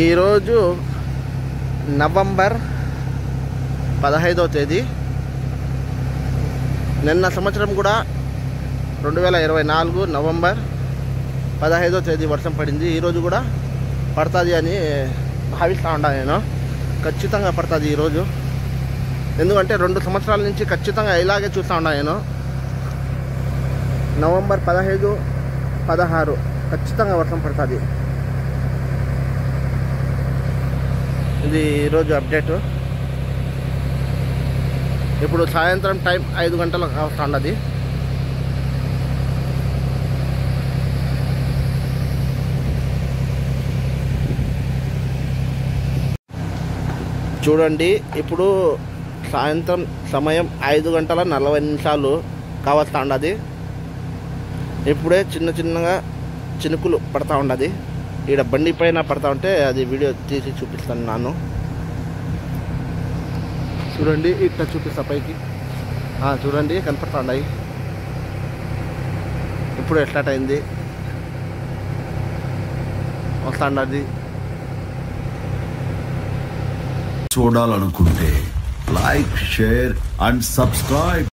ఈరోజు నవంబర్ 15వ తేదీ. నిన్న సంవత్సరం కూడా 2024 నవంబర్ 15వ తేదీ వర్షం పడింది. ఈరోజు కూడా పడుతుంది అని భావిస్తూ ఉంటాను నేను. ఖచ్చితంగా పడుతుంది ఈరోజు. ఎందుకంటే 2 సంవత్సరాల నుంచి ఖచ్చితంగా ఇలాగే చూస్తూ ఉన్నాను నేను. నవంబర్ 15, 16 ఖచ్చితంగా వర్షం పడుతుంది. ఇది ఈరోజు అప్డేటు. ఇప్పుడు సాయంత్రం టైం 5 గంటలకు వస్తుండది. చూడండి, ఇప్పుడు సాయంత్రం సమయం 5:40 కావస్తుండది. ఇప్పుడే చిన్న చిన్నగా చినుకులు పడతా ఉండదు. ఈడ బండి పైన పడతా ఉంటే అది వీడియో తీసి చూపిస్తాను నాను. చూడండి, ఇట్లా చూపిస్తా పైకి. చూడండి, కనపడతా ఉన్నాయి. ఇప్పుడు స్టార్ట్ అయింది, వస్తాండది. చూడాలనుకుంటే లైక్, షేర్ అండ్ సబ్స్క్రైబ్.